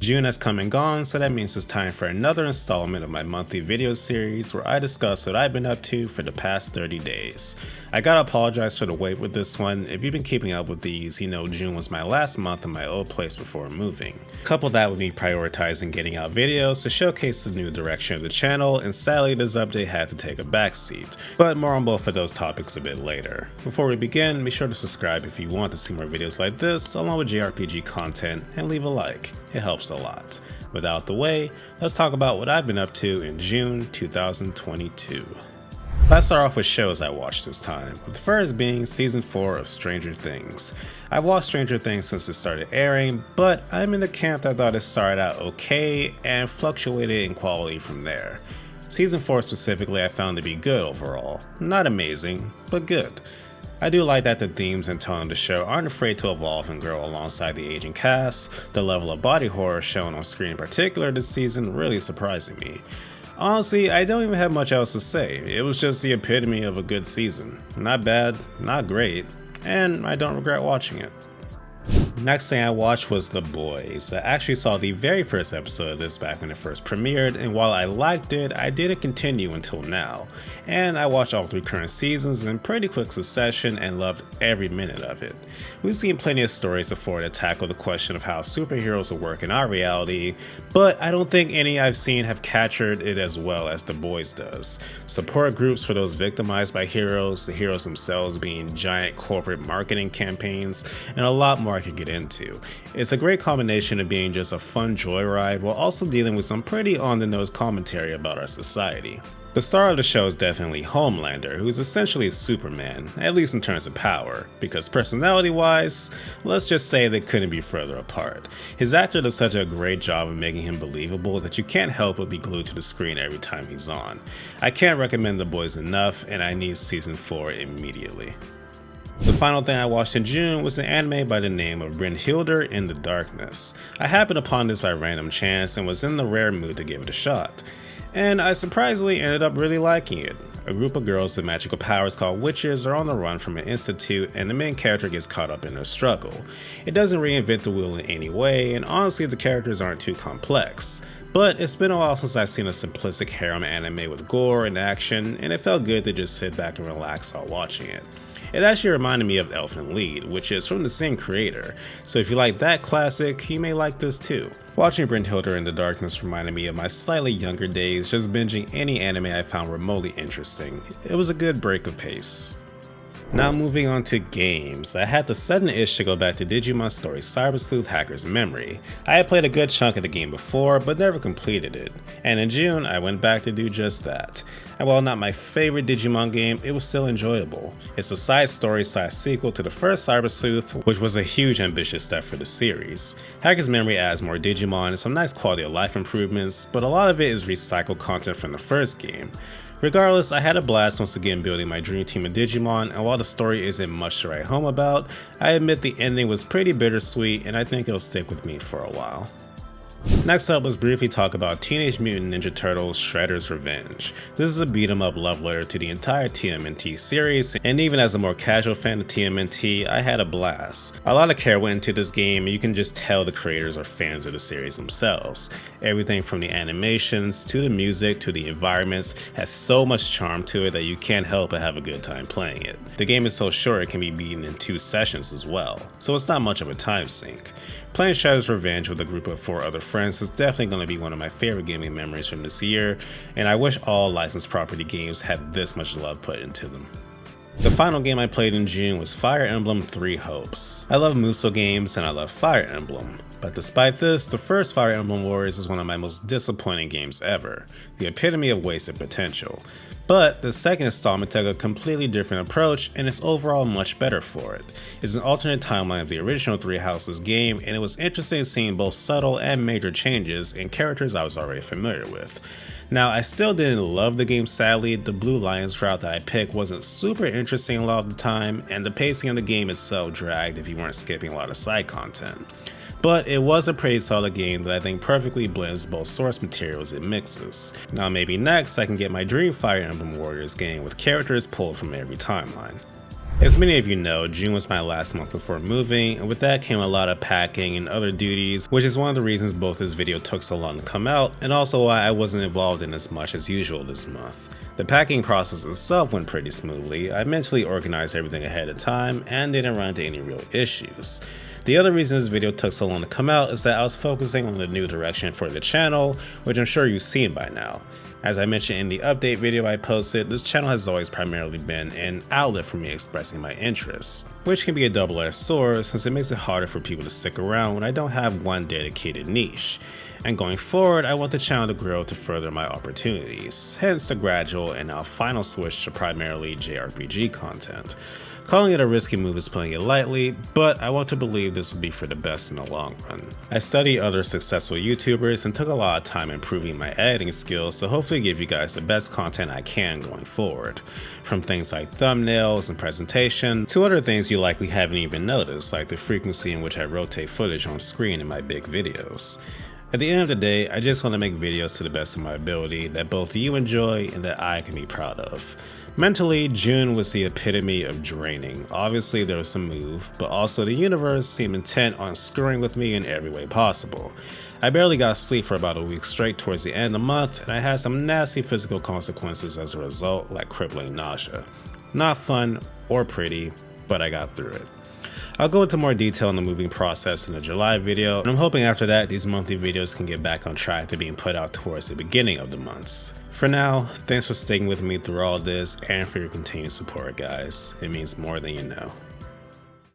June has come and gone, so that means it's time for another installment of my monthly video series where I discuss what I've been up to for the past 30 days. I gotta apologize for the wait with this one. If you've been keeping up with these, you know June was my last month in my old place before moving. Couple that with me prioritizing getting out videos to showcase the new direction of the channel, and sadly this update had to take a backseat. But more on both of those topics a bit later. Before we begin, be sure to subscribe if you want to see more videos like this, along with JRPG content, and leave a like. It helps a lot. With that out the way, let's talk about what I've been up to in June 2022. Let's start off with shows I watched this time, with the first being Season 4 of Stranger Things. I've watched Stranger Things since it started airing, but I'm in the camp that thought it started out okay and fluctuated in quality from there. Season 4 specifically I found to be good overall. Not amazing, but good. I do like that the themes and tone of the show aren't afraid to evolve and grow alongside the aging cast. The level of body horror shown on screen in particular this season really surprising me. Honestly, I don't even have much else to say. It was just the epitome of a good season. Not bad, not great, and I don't regret watching it. Next thing I watched was The Boys. I actually saw the very first episode of this back when it first premiered, and while I liked it, I didn't continue until now. And I watched all 3 current seasons in pretty quick succession and loved every minute of it. We've seen plenty of stories before to tackle the question of how superheroes will work in our reality, but I don't think any I've seen have captured it as well as The Boys does. Support groups for those victimized by heroes, the heroes themselves being giant corporate marketing campaigns, and a lot more I could get into. It's a great combination of being just a fun joyride while also dealing with some pretty on-the-nose commentary about our society. The star of the show is definitely Homelander, who's essentially Superman, at least in terms of power, because personality-wise, let's just say they couldn't be further apart. His actor does such a great job of making him believable that you can't help but be glued to the screen every time he's on. I can't recommend The Boys enough, and I need season 4 immediately. The final thing I watched in June was an anime by the name of Brynhilder in the Darkness. I happened upon this by random chance and was in the rare mood to give it a shot. And I surprisingly ended up really liking it. A group of girls with magical powers called witches are on the run from an institute, and the main character gets caught up in their struggle. It doesn't reinvent the wheel in any way, and honestly the characters aren't too complex. But it's been a while since I've seen a simplistic harem anime with gore and action, and it felt good to just sit back and relax while watching it. It actually reminded me of Elfen Lied, which is from the same creator, so if you like that classic, you may like this too. Watching Brynhilder in the Darkness reminded me of my slightly younger days, just binging any anime I found remotely interesting. It was a good break of pace. Now moving on to games, I had the sudden itch to go back to Digimon Story Cyberstood Hacker's Memory. I had played a good chunk of the game before, but never completed it, and in June I went back to do just that. And while not my favorite Digimon game, it was still enjoyable. It's a side story sequel to the first Cyberstood, which was a huge ambitious step for the series. Hacker's Memory adds more Digimon and some nice quality of life improvements, but a lot of it is recycled content from the first game. Regardless, I had a blast once again building my dream team of Digimon, and while the story isn't much to write home about, I admit the ending was pretty bittersweet and I think it'll stick with me for a while. Next up, let's briefly talk about Teenage Mutant Ninja Turtles Shredder's Revenge. This is a beat-em-up love letter to the entire TMNT series, and even as a more casual fan of TMNT, I had a blast. A lot of care went into this game, and you can just tell the creators are fans of the series themselves. Everything from the animations, to the music, to the environments has so much charm to it that you can't help but have a good time playing it. The game is so short it can be beaten in 2 sessions as well, so it's not much of a time sink. Playing Shredder's Revenge with a group of 4 other friends is definitely going to be one of my favorite gaming memories from this year, and I wish all licensed property games had this much love put into them. The final game I played in June was Fire Emblem 3 Hopes. I love Musou games and I love Fire Emblem, but despite this, the first Fire Emblem Warriors is one of my most disappointing games ever, the epitome of wasted potential. But the second installment took a completely different approach and is overall much better for it. It's an alternate timeline of the original Three Houses game, and it was interesting seeing both subtle and major changes in characters I was already familiar with. Now, I still didn't love the game sadly. The Blue Lions route that I picked wasn't super interesting a lot of the time, and the pacing of the game itself dragged if you weren't skipping a lot of side content. But it was a pretty solid game that I think perfectly blends both source materials and mixes. Now maybe next I can get my dream Fire Emblem Warriors game with characters pulled from every timeline. As many of you know, June was my last month before moving, and with that came a lot of packing and other duties, which is one of the reasons both this video took so long to come out, and also why I wasn't involved in as much as usual this month. The packing process itself went pretty smoothly. I mentally organized everything ahead of time and didn't run into any real issues. The other reason this video took so long to come out is that I was focusing on the new direction for the channel, which I'm sure you've seen by now. As I mentioned in the update video I posted, this channel has always primarily been an outlet for me expressing my interests, which can be a double-edged sword since it makes it harder for people to stick around when I don't have one dedicated niche. And going forward, I want the channel to grow to further my opportunities, hence the gradual and now final switch to primarily JRPG content. Calling it a risky move is putting it lightly, but I want to believe this will be for the best in the long run. I studied other successful YouTubers and took a lot of time improving my editing skills to hopefully give you guys the best content I can going forward. From things like thumbnails and presentation, to other things you likely haven't even noticed, like the frequency in which I rotate footage on screen in my big videos. At the end of the day, I just want to make videos to the best of my ability that both you enjoy and that I can be proud of. Mentally, June was the epitome of draining. Obviously there was some move, but also the universe seemed intent on screwing with me in every way possible. I barely got sleep for about a week straight towards the end of the month, and I had some nasty physical consequences as a result, like crippling nausea. Not fun or pretty, but I got through it. I'll go into more detail on the moving process in the July video, and I'm hoping after that these monthly videos can get back on track to being put out towards the beginning of the months. For now, thanks for sticking with me through all this and for your continued support, guys. It means more than you know.